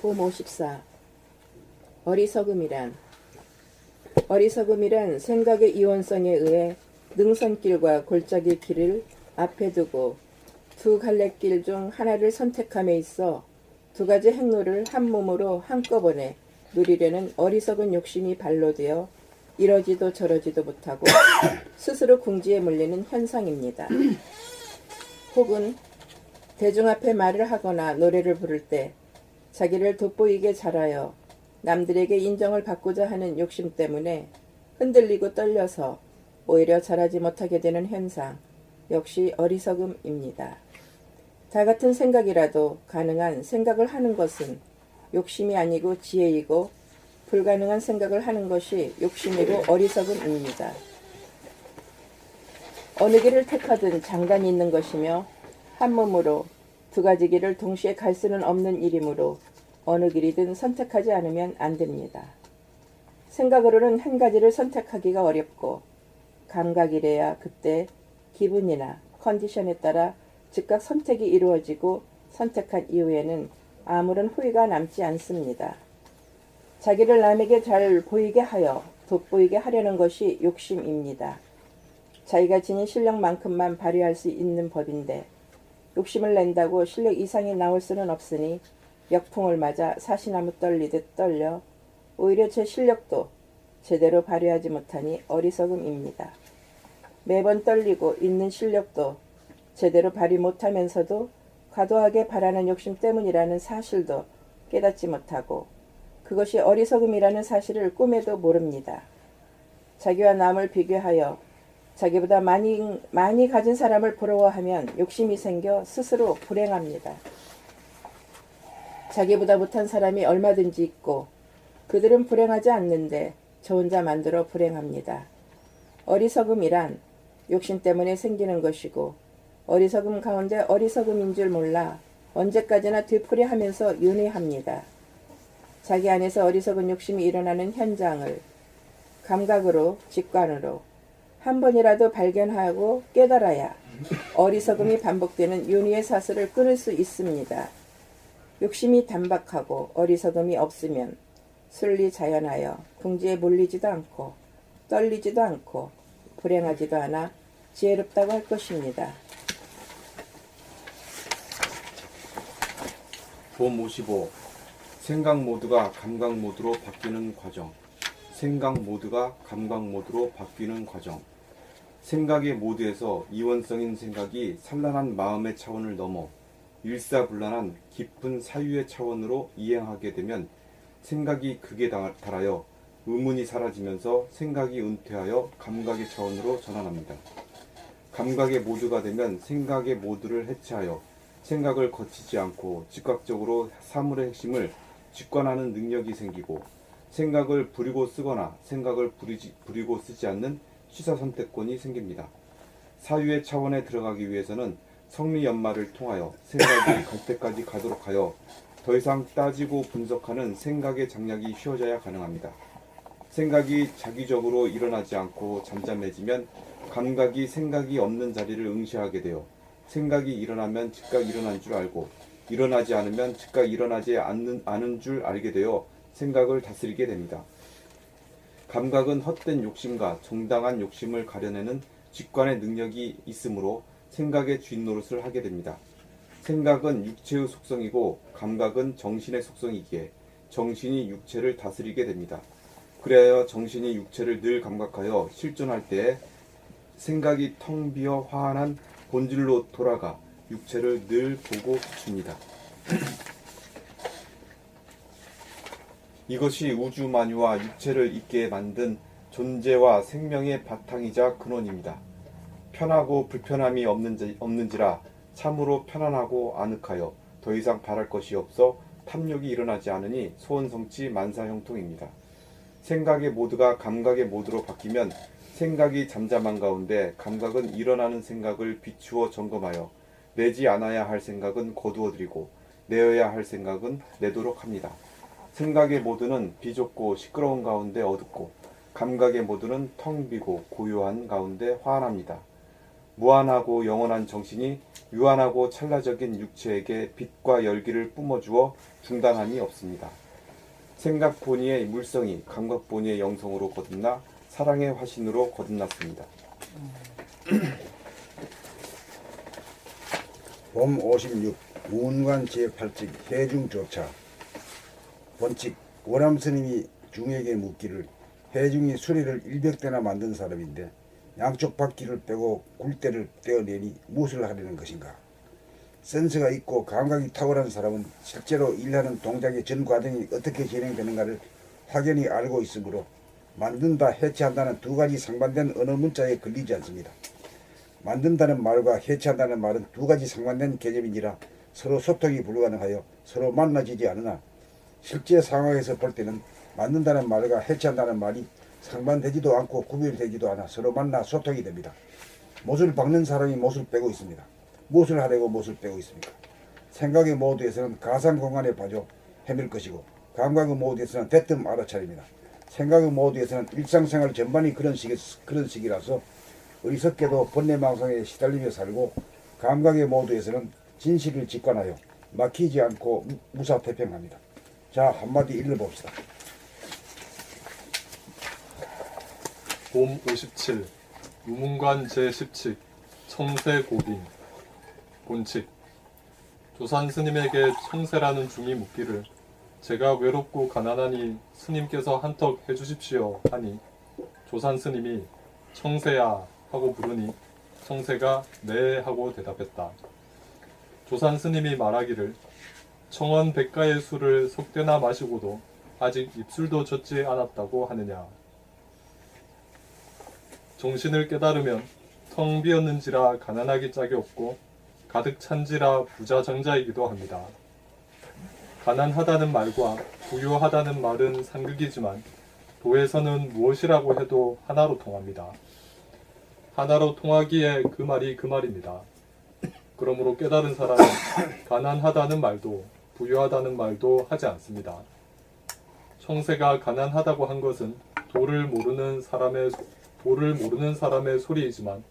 봄 54. 어리석음이란 생각의 이원성에 의해 능선길과 골짜기 길을 앞에 두고 두 갈래길 중 하나를 선택함에 있어 두 가지 행로를 한 몸으로 한꺼번에 누리려는 어리석은 욕심이 발로되어 이러지도 저러지도 못하고 스스로 궁지에 몰리는 현상입니다. 혹은 대중 앞에 말을 하거나 노래를 부를 때 자기를 돋보이게 잘하여 남들에게 인정을 받고자 하는 욕심 때문에 흔들리고 떨려서 오히려 잘하지 못하게 되는 현상, 역시 어리석음입니다. 다 같은 생각이라도 가능한 생각을 하는 것은 욕심이 아니고 지혜이고, 불가능한 생각을 하는 것이 욕심이고 어리석음입니다. 어느 길을 택하든 장단이 있는 것이며 한 몸으로 두 가지 길을 동시에 갈 수는 없는 일이므로 어느 길이든 선택하지 않으면 안 됩니다. 생각으로는 한 가지를 선택하기가 어렵고, 감각이래야 그때 기분이나 컨디션에 따라 즉각 선택이 이루어지고 선택한 이후에는 아무런 후회가 남지 않습니다. 자기를 남에게 잘 보이게 하여 돋보이게 하려는 것이 욕심입니다. 자기가 지닌 실력만큼만 발휘할 수 있는 법인데 욕심을 낸다고 실력 이상이 나올 수는 없으니 역풍을 맞아 사시나무 떨리듯 떨려 오히려 제 실력도 제대로 발휘하지 못하니 어리석음입니다. 매번 떨리고 있는 실력도 제대로 발휘 못하면서도 과도하게 바라는 욕심 때문이라는 사실도 깨닫지 못하고 그것이 어리석음이라는 사실을 꿈에도 모릅니다. 자기와 남을 비교하여 자기보다 많이 가진 사람을 부러워하면 욕심이 생겨 스스로 불행합니다. 자기보다 못한 사람이 얼마든지 있고 그들은 불행하지 않는데 저 혼자 만들어 불행합니다. 어리석음이란 욕심 때문에 생기는 것이고 어리석음 가운데 어리석음인 줄 몰라 언제까지나 되풀이하면서 윤회합니다. 자기 안에서 어리석은 욕심이 일어나는 현장을 감각으로, 직관으로 한 번이라도 발견하고 깨달아야 어리석음이 반복되는 윤회의 사슬을 끊을 수 있습니다. 욕심이 단박하고 어리석음이 없으면 순리자연하여 궁지에 몰리지도 않고 떨리지도 않고 불행하지도 않아 지혜롭다고 할 것입니다. 봄 55. 생각 모드가 감각 모드로 바뀌는 과정. 생각 모드가 감각 모드로 바뀌는 과정. 생각의 모드에서 이원성인 생각이 산란한 마음의 차원을 넘어 일사불란한 깊은 사유의 차원으로 이행하게 되면 생각이 극에 달하여 의문이 사라지면서 생각이 은퇴하여 감각의 차원으로 전환합니다. 감각의 모드가 되면 생각의 모드를 해체하여 생각을 거치지 않고 즉각적으로 사물의 핵심을 직관하는 능력이 생기고 생각을 부리고 쓰거나 생각을 부리고 쓰지 않는 취사선택권이 생깁니다. 사유의 차원에 들어가기 위해서는 성리연마를 통하여 생각이 갈 때까지 가도록 하여 더 이상 따지고 분석하는 생각의 장약이 쉬워져야 가능합니다. 생각이 자기적으로 일어나지 않고 잠잠해지면 감각이 생각이 없는 자리를 응시하게 되어 생각이 일어나면 즉각 일어난 줄 알고 일어나지 않으면 즉각 일어나지 않은 줄 알게 되어 생각을 다스리게 됩니다. 감각은 헛된 욕심과 정당한 욕심을 가려내는 직관의 능력이 있으므로 생각의 주인 노릇을 하게 됩니다. 생각은 육체의 속성이고 감각은 정신의 속성이기에 정신이 육체를 다스리게 됩니다. 그래야 정신이 육체를 늘 감각하여 실존할 때에 생각이 텅 비어 화한한 본질로 돌아가 육체를 늘 보고 비춥니다. 이것이 우주 만유와 육체를 있게 만든 존재와 생명의 바탕이자 근원입니다. 편하고 불편함이 없는지라 참으로 편안하고 아늑하여 더 이상 바랄 것이 없어 탐욕이 일어나지 않으니 소원성취 만사형통입니다. 생각의 모드가 감각의 모드로 바뀌면 생각이 잠잠한 가운데 감각은 일어나는 생각을 비추어 점검하여 내지 않아야 할 생각은 거두어들이고 내어야 할 생각은 내도록 합니다. 생각의 모드는 비좁고 시끄러운 가운데 어둡고 감각의 모드는 텅 비고 고요한 가운데 환합니다. 무한하고 영원한 정신이 유한하고 찰나적인 육체에게 빛과 열기를 뿜어주어 중단함이 없습니다. 생각 본위의 물성이 감각 본위의 영성으로 거듭나 사랑의 화신으로 거듭났습니다. 봄 56 무운관 제8칙 해중조차. 원칙 원암스님이 중에게 묻기를, 해중이 수레를 100대나 만든 사람인데 양쪽 바퀴를 빼고 굴대를 떼어내니 무엇을 하려는 것인가. 센스가 있고 감각이 탁월한 사람은 실제로 일하는 동작의 전 과정이 어떻게 진행되는가를 확연히 알고 있으므로 만든다, 해체한다는 두 가지 상반된 언어 문자에 걸리지 않습니다. 만든다는 말과 해체한다는 말은 두 가지 상반된 개념이니라 서로 소통이 불가능하여 서로 만나지지 않으나, 실제 상황에서 볼 때는 만든다는 말과 해체한다는 말이 상반되지도 않고 구별되지도 않아 서로 만나 소통이 됩니다. 못을 박는 사람이 못을 빼고 있습니다. 무엇을 하려고 못을 빼고 있습니까? 생각의 모드에서는 가상 공간에 빠져 헤맬 것이고, 감각의 모드에서는 대뜸 알아차립니다. 생각의 모드에서는 일상생활 전반이 그런 식이라서 어리석게도 번뇌망상에 시달리며 살고, 감각의 모드에서는 진실을 직관하여 막히지 않고 무사태평합니다. 자, 한마디 읽어봅시다. 봄 57 유문관 제10칙 청세고빙. 본칙 조산 스님에게 청세라는 중이 묻기를, 제가 외롭고 가난하니 스님께서 한턱 해주십시오 하니, 조산 스님이 청세야 하고 부르니 청세가 네 하고 대답했다. 조산 스님이 말하기를, 청원 백가의 술을 속대나 마시고도 아직 입술도 젖지 않았다고 하느냐. 정신을 깨달으면 텅 비었는지라 가난하기 짝이 없고 가득 찬지라 부자장자이기도 합니다. 가난하다는 말과 부유하다는 말은 상극이지만 도에서는 무엇이라고 해도 하나로 통합니다. 하나로 통하기에 그 말이 그 말입니다. 그러므로 깨달은 사람은 가난하다는 말도 부유하다는 말도 하지 않습니다. 청세가 가난하다고 한 것은 도를 모르는 사람의 소리이지만,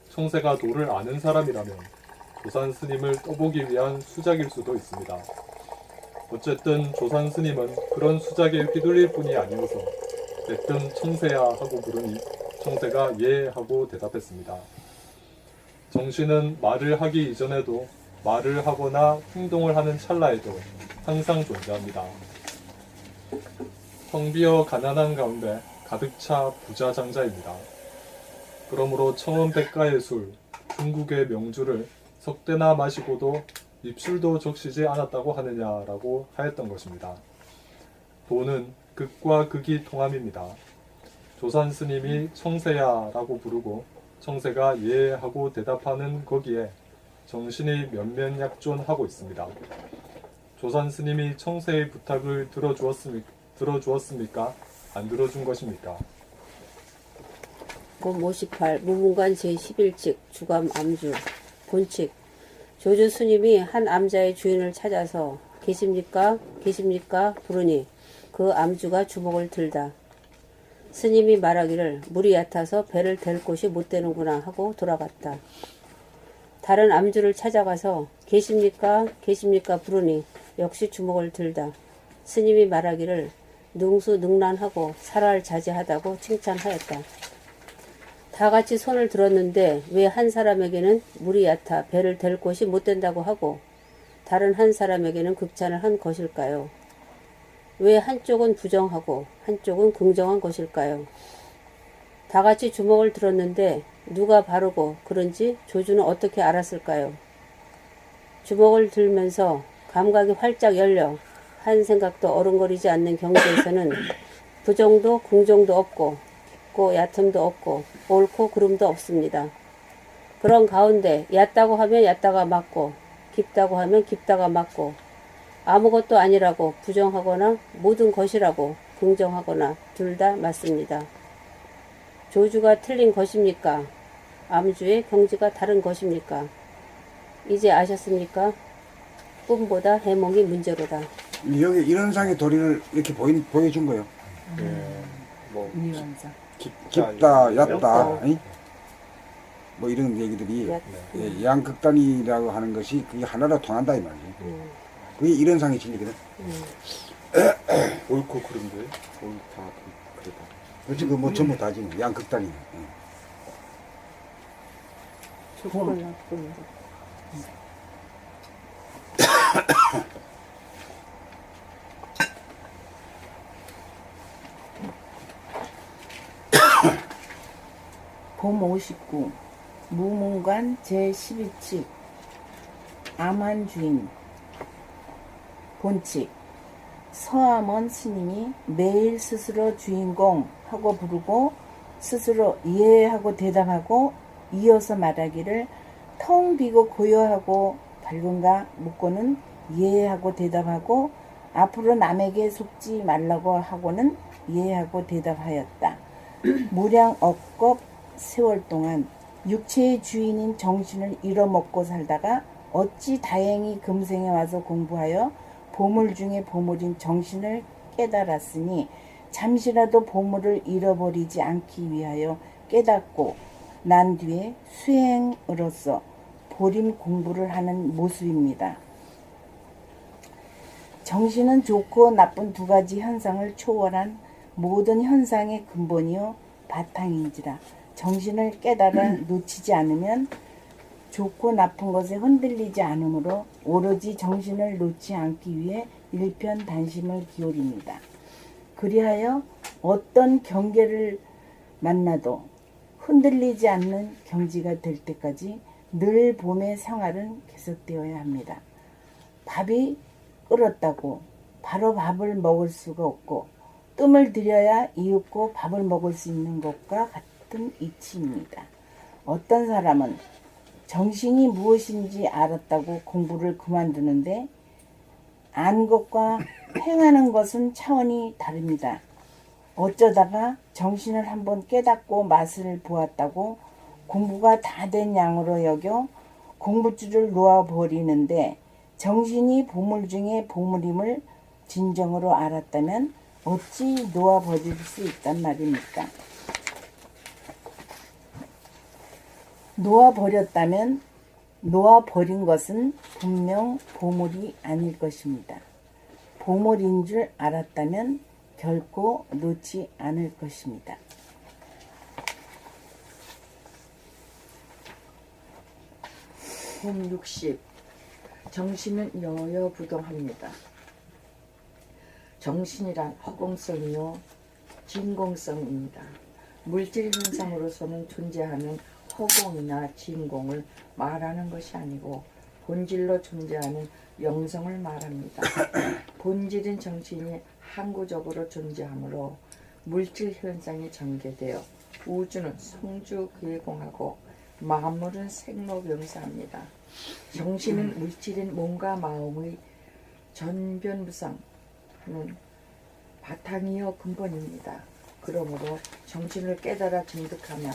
청세가 도를 아는 사람이라면 조산 스님을 떠보기 위한 수작일 수도 있습니다. 어쨌든 조산 스님은 그런 수작에 휘둘릴 뿐이 아니어서 대뜸 청세야 하고 부르니 청세가 예 하고 대답했습니다. 정신은 말을 하기 이전에도 말을 하거나 행동을 하는 찰나에도 항상 존재합니다. 텅 비어 가난한 가운데 가득 차 부자장자입니다. 그러므로 청원백가의 술, 중국의 명주를 석대나 마시고도 입술도 적시지 않았다고 하느냐라고 하였던 것입니다. 도는 극과 극이 통함입니다. 조산 스님이 청세야라고 부르고 청세가 예 하고 대답하는 거기에 정신이 면면약존하고 있습니다. 조산 스님이 청세의 부탁을 들어주었습니까? 안 들어준 것입니까? 봄 58 무문관 제11칙 주감 암주. 본칙 조주 스님이 한 암자의 주인을 찾아서 계십니까? 계십니까? 부르니 그 암주가 주먹을 들다. 스님이 말하기를, 물이 얕아서 배를 댈 곳이 못 되는구나 하고 돌아갔다. 다른 암주를 찾아가서 계십니까? 계십니까? 부르니 역시 주먹을 들다. 스님이 말하기를, 능수능란하고 살활자제하다고 칭찬하였다. 다 같이 손을 들었는데 왜 한 사람에게는 물이 얕아 배를 댈 곳이 못 된다고 하고 다른 한 사람에게는 극찬을 한 것일까요? 왜 한쪽은 부정하고 한쪽은 긍정한 것일까요? 다 같이 주먹을 들었는데 누가 바르고 그런지 조주는 어떻게 알았을까요? 주먹을 들면서 감각이 활짝 열려 한 생각도 어른거리지 않는 경지에서는 부정도 긍정도 없고 깊고 얕음도 없고 옳고 그름도 없습니다. 그런 가운데 얕다고 하면 얕다가 맞고 깊다고 하면 깊다가 맞고 아무것도 아니라고 부정하거나 모든 것이라고 긍정하거나 둘 다 맞습니다. 조주가 틀린 것입니까? 암주의 경지가 다른 것입니까? 이제 아셨습니까? 꿈보다 해몽이 문제로다. 여기 이런 상의 도리를 이렇게 보여준 거예요. 뭐 미완자. 깊다, 얕다. 뭐 이런 얘기들이 약- 예, 양극단이라고 하는 것이 그게 하나로 통한다 이 말이에요. 그게 이런 상의 진리거든. 옳고 그른데 옳다 그르다. 그렇지 그 뭐 전부 다지 뭐 양극단이. 예. 좋고 나쁜 거. 봄 59 무문관 제12칙 암한주인 본칙 서암원 스님이 매일 스스로 주인공 하고 부르고 스스로 예 하고 대답하고 이어서 말하기를 텅 비고 고요하고 밝은가 묻고는 예 하고 대답하고 앞으로 남에게 속지 말라고 하고는 예 하고 대답하였다. 무량 억겁 세월 동안 육체의 주인인 정신을 잃어먹고 살다가 어찌 다행히 금생에 와서 공부하여 보물 중에 보물인 정신을 깨달았으니 잠시라도 보물을 잃어버리지 않기 위하여 깨닫고 난 뒤에 수행으로서 보림 공부를 하는 모습입니다. 정신은 좋고 나쁜 두 가지 현상을 초월한 모든 현상의 근본이요 바탕인지라 정신을 깨달아 놓치지 않으면 좋고 나쁜 것에 흔들리지 않으므로 오로지 정신을 놓지 않기 위해 일편단심을 기울입니다. 그리하여 어떤 경계를 만나도 흔들리지 않는 경지가 될 때까지 늘 봄의 생활은 계속되어야 합니다. 밥이 끓었다고 바로 밥을 먹을 수가 없고 뜸을 들여야 이윽고 밥을 먹을 수 있는 것과 같은 이치입니다. 어떤 사람은 정신이 무엇인지 알았다고 공부를 그만두는데 안 것과 행하는 것은 차원이 다릅니다. 어쩌다가 정신을 한번 깨닫고 맛을 보았다고 공부가 다 된 양으로 여겨 공부줄을 놓아버리는데 정신이 보물 중에 보물임을 진정으로 알았다면 어찌 놓아버릴 수 있단 말입니까? 놓아버렸다면 놓아버린 것은 분명 보물이 아닐 것입니다. 보물인 줄 알았다면 결코 놓지 않을 것입니다. 봄 60 정신은 여여부동합니다. 정신이란 허공성이요 진공성입니다. 물질 현상으로서는 존재하는 허공이나 진공을 말하는 것이 아니고 본질로 존재하는 영성을 말합니다. 본질인 정신이 항구적으로 존재하므로 물질 현상이 전개되어 우주는 성주귀공하고 만물은 생로병사합니다. 정신은 물질인 몸과 마음의 전변무상하는 바탕이요 근본입니다. 그러므로 정신을 깨달아 증득하면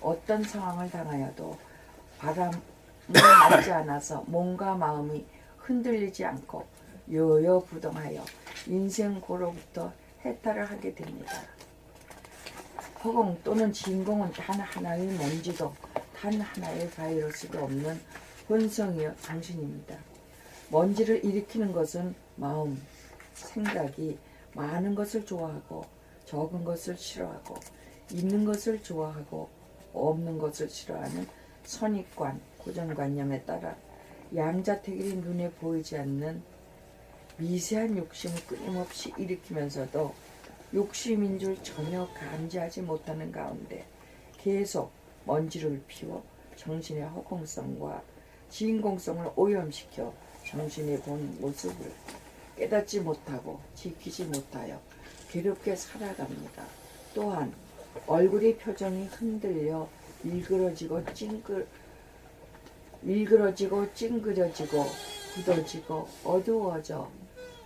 어떤 상황을 당하여도 바람을 맞지 않아서 몸과 마음이 흔들리지 않고 여여부동하여 인생고로부터 해탈을 하게 됩니다. 허공 또는 진공은 단 하나의 먼지도 단 하나의 바이러스도 없는 혼성이여 정신입니다. 먼지를 일으키는 것은 마음, 생각이 많은 것을 좋아하고 적은 것을 싫어하고 있는 것을 좋아하고 없는 것을 싫어하는 선입관, 고정관념에 따라 양자택일이 눈에 보이지 않는 미세한 욕심을 끊임없이 일으키면서도 욕심인 줄 전혀 감지하지 못하는 가운데 계속 먼지를 피워 정신의 허공성과 진공성을 오염시켜 정신의 본 모습을 깨닫지 못하고 지키지 못하여 괴롭게 살아갑니다. 또한 얼굴의 표정이 흔들려 일그러지고 찡그려지고 굳어지고 어두워져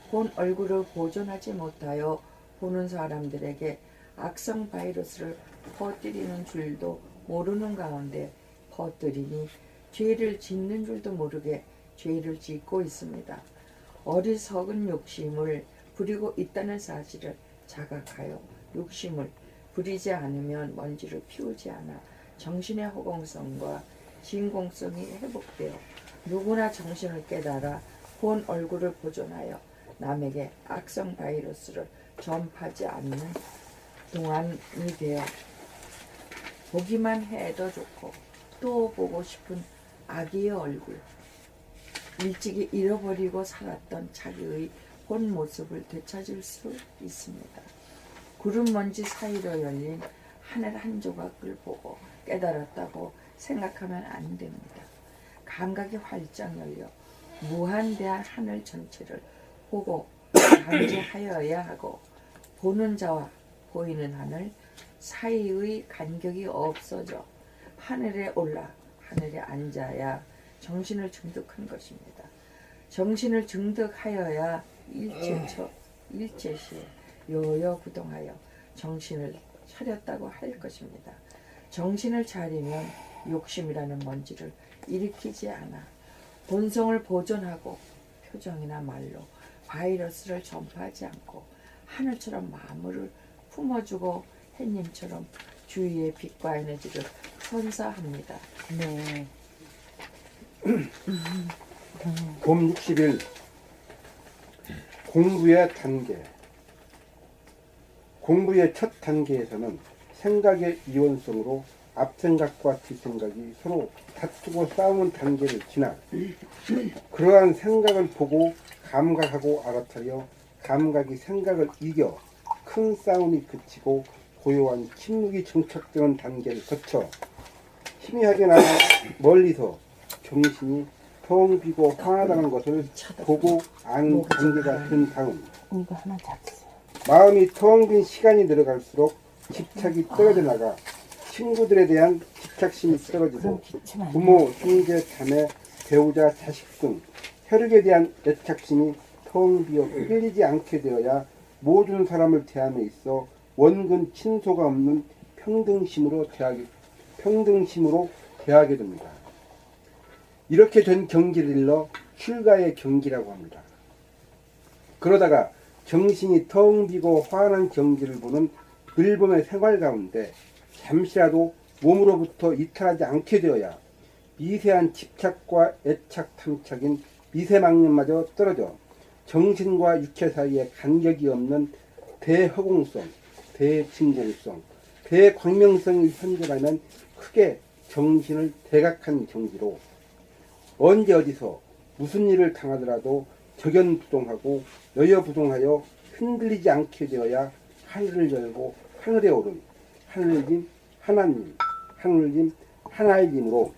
본 얼굴을 보존하지 못하여 보는 사람들에게 악성 바이러스를 퍼뜨리는 줄도 모르는 가운데 퍼뜨리니 죄를 짓는 줄도 모르게 죄를 짓고 있습니다. 어리석은 욕심을 부리고 있다는 사실을 자각하여 욕심을 부리지 않으면 먼지를 피우지 않아 정신의 허공성과 진공성이 회복되어 누구나 정신을 깨달아 본 얼굴을 보존하여 남에게 악성 바이러스를 전파하지 않는 동안이 되어 보기만 해도 좋고 또 보고 싶은 아기의 얼굴, 일찍이 잃어버리고 살았던 자기의 본 모습을 되찾을 수 있습니다. 구름 먼지 사이로 열린 하늘 한 조각을 보고 깨달았다고 생각하면 안 됩니다. 감각이 활짝 열려 무한대한 하늘 전체를 보고 감지하여야 하고, 보는 자와 보이는 하늘 사이의 간격이 없어져 하늘에 올라 하늘에 앉아야 정신을 증득한 것입니다. 정신을 증득하여야 일체시에 요요부동하여 정신을 차렸다고 할 것입니다. 정신을 차리면 욕심이라는 먼지를 일으키지 않아 본성을 보존하고 표정이나 말로 바이러스를 전파하지 않고 하늘처럼 마음을 품어주고 햇님처럼 주위의 빛과 에너지를 선사합니다. 네. 봄 60일 공부의 단계. 공부의 첫 단계에서는 생각의 이원성으로 앞생각과 뒷생각이 서로 다투고 싸우는 단계를 지나 그러한 생각을 보고 감각하고 알아차려 감각이 생각을 이겨 큰 싸움이 그치고 고요한 침묵이 정착되는 단계를 거쳐 희미하게 나가 멀리서 정신이 텅 비고 화나다는 것을 보고 아는 단계가 된 다음 이거 하나 잡으세요. 마음이 텅 빈 시간이 늘어갈수록 집착이 떨어져 나가 친구들에 대한 집착심이 떨어지고 부모, 형제, 자매, 배우자, 자식 등 혈육에 대한 애착심이 텅 비어 끌리지 않게 되어야 모든 사람을 대함에 있어 원근 친소가 없는 평등심으로 대하게 됩니다. 이렇게 된 경기를 일러 출가의 경기라고 합니다. 그러다가 정신이 텅 비고 화난 경기를 보는 늘봄의 생활 가운데 잠시라도 몸으로부터 이탈하지 않게 되어야 미세한 집착과 애착 탐착인 미세망념마저 떨어져 정신과 육체 사이에 간격이 없는 대허공성, 대진공성, 대광명성이 현존하면 크게 정신을 대각한 경지로 언제 어디서 무슨 일을 당하더라도 적연부동하고 여여부동하여 흔들리지 않게 되어야 하늘을 열고 하늘에 오른 하늘님, 하나님, 하늘님, 하나님으로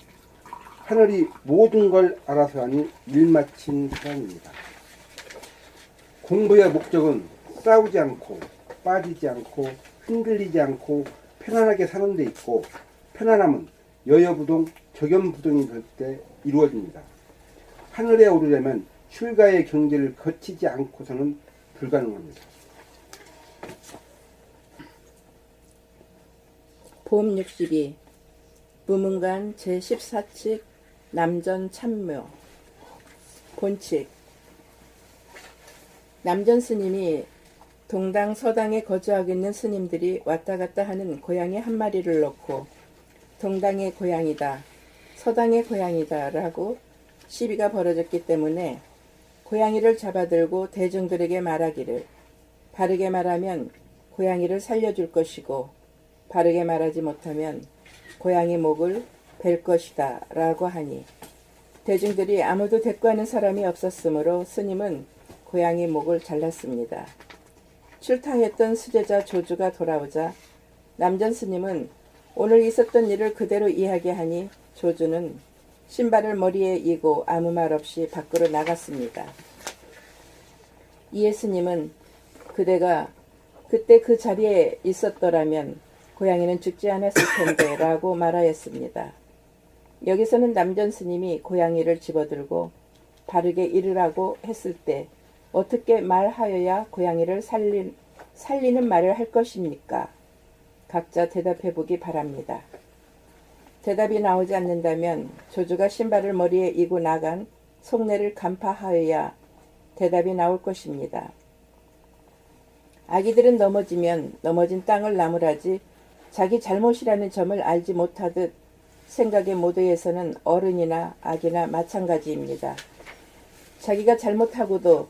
하늘이 모든 걸 알아서 하니 일마친 사람입니다. 공부의 목적은 싸우지 않고 빠지지 않고 흔들리지 않고 편안하게 사는 데 있고, 편안함은 여여부동, 적연부동이 될 때 이루어집니다. 하늘에 오르려면 출가의 경계를 거치지 않고서는 불가능합니다. 봄 62 무문관 제14칙 남전 참묘. 본칙. 남전 스님이 동당 서당에 거주하고 있는 스님들이 왔다 갔다 하는 고양이 한 마리를 놓고 동당의 고양이다, 서당의 고양이다 라고 시비가 벌어졌기 때문에 고양이를 잡아들고 대중들에게 말하기를, 바르게 말하면 고양이를 살려줄 것이고 바르게 말하지 못하면 고양이 목을 벨 것이다 라고 하니, 대중들이 아무도 대꾸하는 사람이 없었으므로 스님은 고양이 목을 잘랐습니다. 출타했던 수제자 조주가 돌아오자 남전 스님은 오늘 있었던 일을 그대로 이야기하니 조주는 신발을 머리에 이고 아무 말 없이 밖으로 나갔습니다. 이에 스님은 그대가 그때 그 자리에 있었더라면 고양이는 죽지 않았을 텐데 라고 말하였습니다. 여기서는 남전 스님이 고양이를 집어들고 바르게 이르라고 했을 때 어떻게 말하여야 고양이를 살리는 말을 할 것입니까? 각자 대답해 보기 바랍니다. 대답이 나오지 않는다면 조주가 신발을 머리에 이고 나간 속내를 간파하여야 대답이 나올 것입니다. 아기들은 넘어지면 넘어진 땅을 나무라지 자기 잘못이라는 점을 알지 못하듯 생각의 모두에서는 어른이나 아기나 마찬가지입니다. 자기가 잘못하고도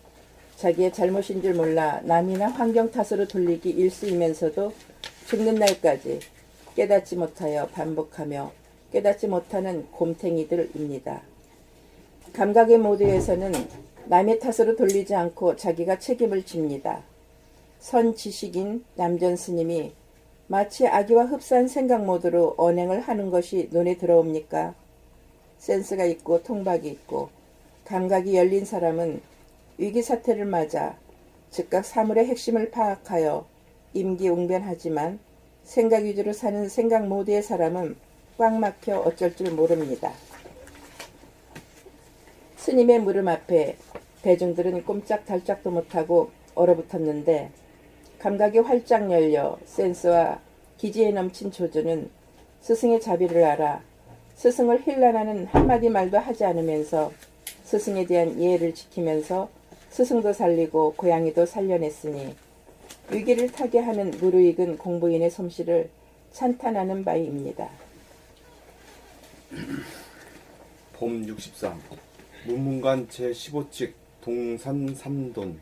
자기의 잘못인 줄 몰라 남이나 환경 탓으로 돌리기 일쑤이면서도 죽는 날까지 깨닫지 못하여 반복하며 깨닫지 못하는 곰탱이들입니다. 감각의 모두에서는 남의 탓으로 돌리지 않고 자기가 책임을 집니다. 선지식인 남전 스님이 마치 아기와 흡사한 생각 모드로 언행을 하는 것이 눈에 들어옵니까? 센스가 있고 통박이 있고 감각이 열린 사람은 위기 사태를 맞아 즉각 사물의 핵심을 파악하여 임기응변하지만 생각 위주로 사는 생각 모드의 사람은 꽉 막혀 어쩔 줄 모릅니다. 스님의 물음 앞에 대중들은 꼼짝달짝도 못하고 얼어붙었는데 감각이 활짝 열려 센스와 기지에 넘친 조조는 스승의 자비를 알아 스승을 힐난하는 한마디 말도 하지 않으면서 스승에 대한 예의를 지키면서 스승도 살리고 고양이도 살려냈으니 위기를 타개하는 무르익은 공부인의 솜씨를 찬탄하는 바입니다. 봄 63 문문관 제15칙 동산 삼돈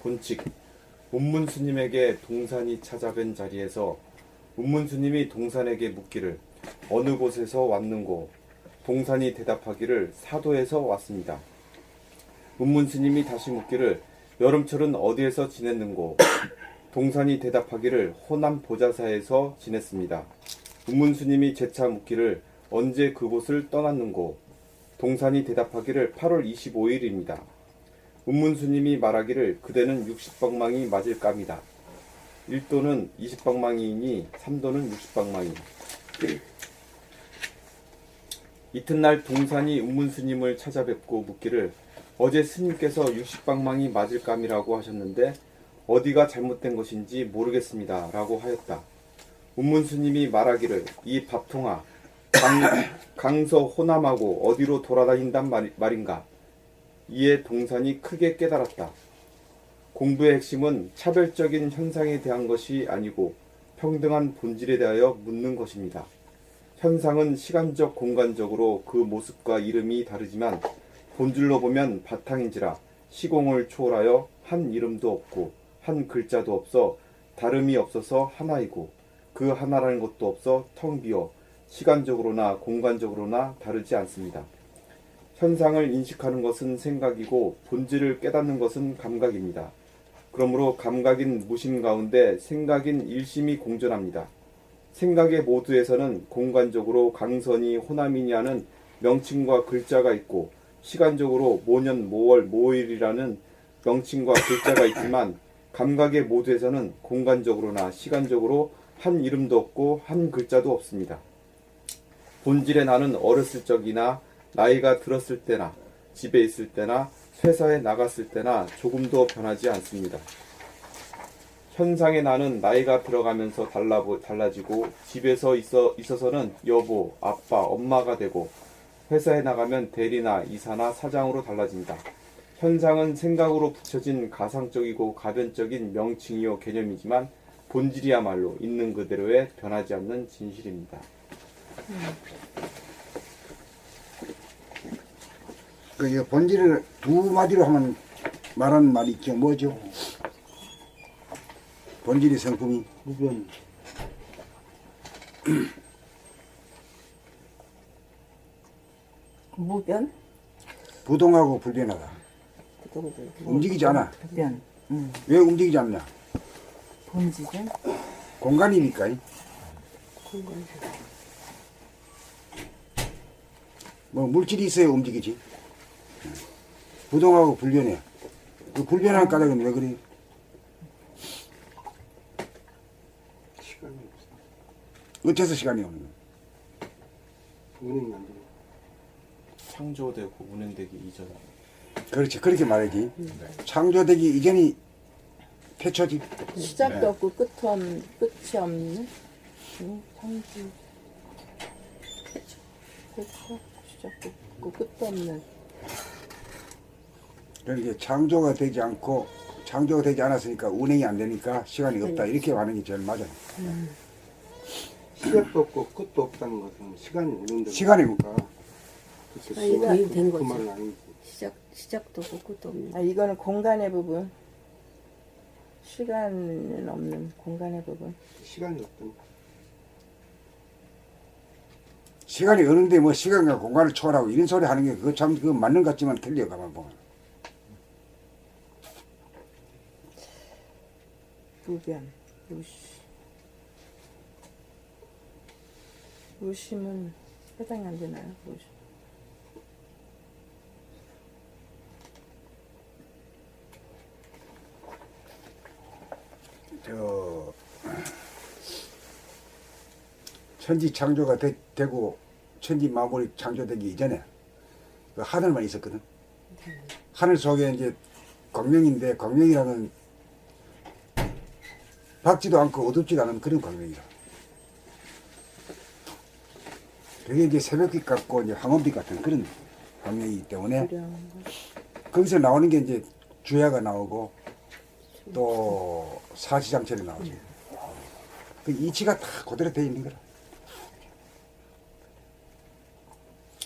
본칙 문문스님에게 동산이 찾아뵌 자리에서 문문스님이 동산에게 묻기를 어느 곳에서 왔는고 동산이 대답하기를 사도에서 왔습니다. 문문스님이 다시 묻기를 여름철은 어디에서 지냈는고 동산이 대답하기를 호남 보자사에서 지냈습니다. 문문스님이 재차 묻기를 언제 그곳을 떠났는고 동산이 대답하기를 8월 25일입니다. 문문스님이 말하기를 그대는 60방망이 맞을 깜이다. 1도는 20방망이이니 3도는 60방망이. 이튿날 동산이 문문스님을 찾아뵙고 묻기를 어제 스님께서 60방망이 맞을 깜이라고 하셨는데 어디가 잘못된 것인지 모르겠습니다 라고 하였다. 문문스님이 말하기를 이 밥통아 강서 호남하고 어디로 돌아다닌단 말인가. 이에 동산이 크게 깨달았다. 공부의 핵심은 차별적인 현상에 대한 것이 아니고 평등한 본질에 대하여 묻는 것입니다. 현상은 시간적 공간적으로 그 모습과 이름이 다르지만 본질로 보면 바탕인지라 시공을 초월하여 한 이름도 없고 한 글자도 없어 다름이 없어서 하나이고 그 하나라는 것도 없어 텅 비어 시간적으로나 공간적으로나 다르지 않습니다. 현상을 인식하는 것은 생각이고 본질을 깨닫는 것은 감각입니다. 그러므로 감각인 무심 가운데 생각인 일심이 공존합니다. 생각의 모두에서는 공간적으로 강선이 호남이냐는 명칭과 글자가 있고 시간적으로 모년 모월 모일이라는 명칭과 글자가 있지만 감각의 모두에서는 공간적으로나 시간적으로 한 이름도 없고 한 글자도 없습니다. 본질의 나는 어렸을 적이나 나이가 들었을 때나 집에 있을 때나 회사에 나갔을 때나 조금도 변하지 않습니다. 현상의 나는 나이가 들어가면서 달라지고 집에서 있어서는 여보, 아빠, 엄마가 되고 회사에 나가면 대리나 이사나 사장으로 달라진다. 현상은 생각으로 붙여진 가상적이고 가변적인 명칭이요 개념이지만 본질이야말로 있는 그대로의 변하지 않는 진실입니다. 그 본질을 두 마디로 하면 말하는 말이 있죠. 뭐죠? 본질의 성품이 무변. 무변? 부동하고 불변하다. 움직이지 않아. 변. 왜 움직이지 않냐? 본질은? 공간이니까. 뭐 물질이 있어야 움직이지. 부동하고 불변해. 그 불변한 까닭은 왜 그래? 시간이 없어. 어째서 시간이 없는 거야? 운행이 안 돼. 창조되고 운행되기 이전. 그렇지. 그렇게 말하지. 창조되기 이전이 태초지. 시작도 없고 끝이 없는 창조 시작도 없고 끝도 없는 그러니까 창조가 되지 않고 창조가 되지 않았으니까 운행이 안 되니까 시간이 없다 이렇게 하는 게 제일 맞아요. 시작도 없고 끝도 없다는 것은 시간이 오는 데 시간이 시간이 거의 된 그 거죠. 말은 아니지. 시작도 없고 끝도 없는. 아, 이거는 공간의 부분. 시간은 없는 공간의 부분. 시간이 없던 시간이 어는데 뭐 시간과 공간을 초월하고 이런 소리 하는 게 그거 참 그거 맞는 것 같지만 틀려 가만 보면. 무변, 무시. 무심은 해당이 안 되나요? 무심. 저 천지 창조가 되고 천지 만물이 창조되기 이전에 그 하늘만 있었거든. 하늘 속에 이제 광명인데 광명이라는 밝지도 않고 어둡지도 않은 그런 광명이야. 그게 이제 새벽빛 같고 이제 황혼빛 같은 그런 광명이기 때문에 어려운 거. 거기서 나오는 게 이제 주야가 나오고 또 사시장철이 나오지. 그 이치가 다 그대로 돼 있는 거라.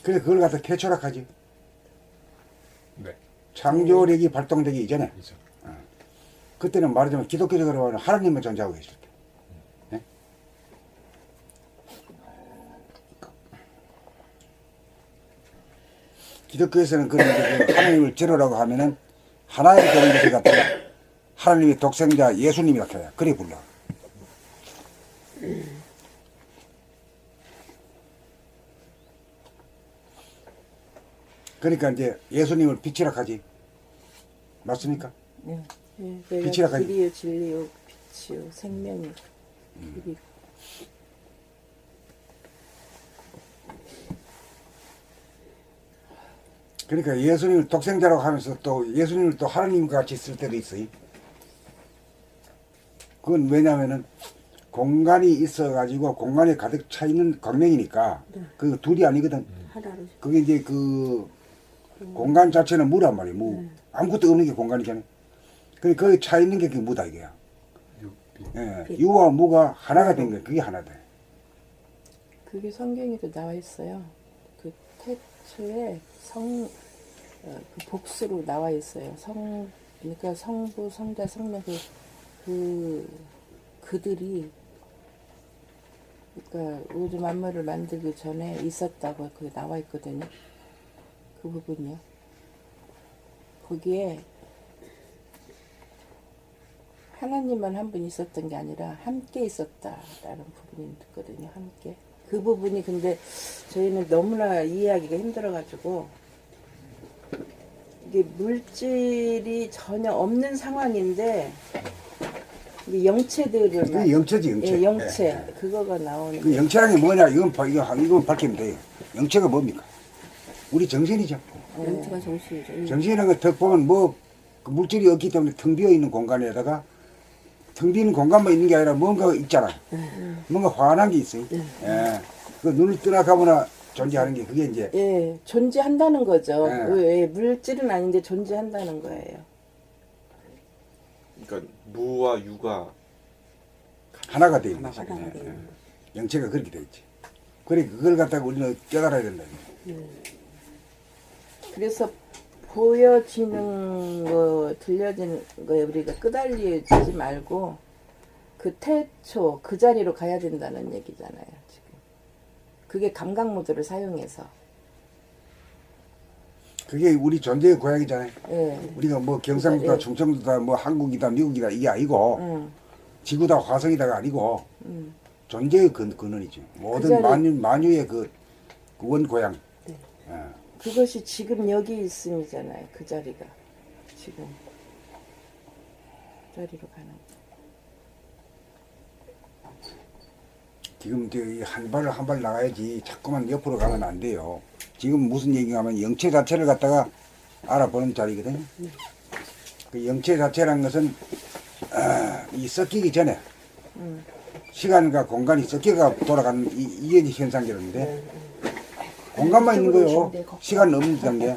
그래서 그걸 갖다 퇴철학하지. 네. 창조력이 발동되기 이전에. 이제 그때는 말하자면 기독교적으로 하면 하나님만 존재하고 계실 때. 네? 기독교에서는 그런 게 하나님을 제로라고 하면은 하나의 되는 것을 갖다가 하나님의 독생자 예수님이라 해요. 그래 불러. 그러니까 이제 예수님을 빛이라 하지. 맞습니까? 예, 빛이라 내가 가지. 길이요, 진리요, 빛이요, 생명이요. 길이. 그러니까 예수님을 독생자라고 하면서 또 예수님을 또 하나님 같이 쓸 때도 있어요. 그건 왜냐면은 공간이 있어가지고 공간에 가득 차 있는 광명이니까 그 둘이 아니거든. 하나로. 그게 이제 그 공간 자체는 무란 말이에요. 무. 아무것도 없는 게 공간이잖아요. 그래 거기 차 있는 게 그게 무다 이게야. 예, 유와 무가 하나가 된 거야. 그게 하나다. 그게 성경에도 나와 있어요. 그 태초에 그 복수로 나와 있어요. 그러니까 성부, 성자, 성령 그들이 그러니까 우주 만물을 만들기 전에 있었다고 그게 나와 있거든요. 그 부분이요. 거기에 하나님만 한 분 있었던 게 아니라 함께 있었다라는 부분이 있거든요. 함께. 그 부분이 근데 저희는 너무나 이해하기가 힘들어가지고 이게 물질이 전혀 없는 상황인데 이게 영체들을 그게 영체지 영체. 예, 영체 예. 그거가 나오는 그 영체라는 게 뭐냐? 이건 밝히면 돼요. 영체가 뭡니까? 우리 정신이죠. 영체가 정신이죠. 정신이라는 거 더 보면 뭐 그 물질이 없기 때문에 텅 비어 있는 공간에다가 텅 비는 공간만 있는 게 아니라 뭔가 있잖아. 뭔가 환한 게 있어요. 예. 그 눈을 떠나가거나 존재하는 게 그게 이제 예, 존재한다는 거죠. 예. 예, 물질은 아닌데 존재한다는 거예요. 그러니까 무와 유가 하나가 돼 있는 거죠. 하나가 돼 예. 있는 영체가 그렇게 돼 있지. 그래 그걸 갖다가 우리는 깨달아야 된다. 그래서 보여지는 거, 들려지는 거에 우리가 끄달리지 말고 그 태초, 그 자리로 가야 된다는 얘기잖아요, 지금. 그게 감각 모드를 사용해서. 그게 우리 존재의 고향이잖아요. 예. 우리가 뭐 경상도다, 예. 충청도다, 뭐 한국이다, 미국이다 이게 아니고 지구다, 화성이다가 아니고 존재의 근원이죠. 모든 자리- 만유의 그 원 고향. 네. 예. 그것이 지금 여기 있음이잖아요, 그 자리가. 지금. 그 자리로 가는 거. 지금 한 발 한 발 나가야지 자꾸만 옆으로 가면 안 돼요. 지금 무슨 얘기가 하면 영체 자체를 갖다가 알아보는 자리거든요. 그 영체 자체라는 것은 이 섞이기 전에 시간과 공간이 섞여가 돌아가는 이게 이제 현상이라는데 공간만 있는 거요. 시간은 없는 단계.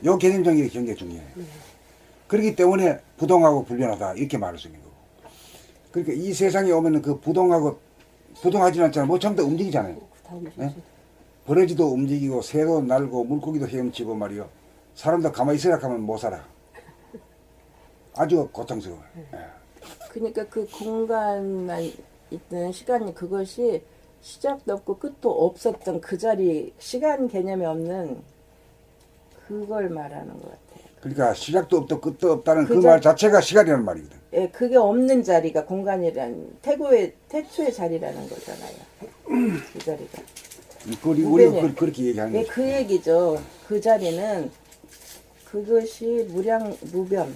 요 개념적인 게 굉장히 중요해요. 그렇기 때문에 부동하고 불변하다 이렇게 말할 수 있는 거고. 그러니까 이 세상에 오면은 그 부동하지 않잖아요. 뭐 전부 다 움직이잖아요. 다 움직이지. 예? 버러지도 움직이고 새도 날고 물고기도 헤엄치고 말이요. 사람도 가만히 있으라 하면 못 살아. 아주 고통스러워요. 예. 그러니까 그 공간만 있던 시간이 그것이 시작도 없고 끝도 없었던 그 자리 시간 개념이 없는 그걸 말하는 것 같아요. 그러니까 시작도 없고 끝도 없다는 그 그 말 자체가 시간이라는 말이거든. 예, 그게 없는 자리가 공간이란 태초의 자리라는 거잖아요. 그 자리가. 우리가 무변이에요. 그렇게 얘기하는 예, 거죠. 그 얘기죠. 그 자리는 그것이 무변.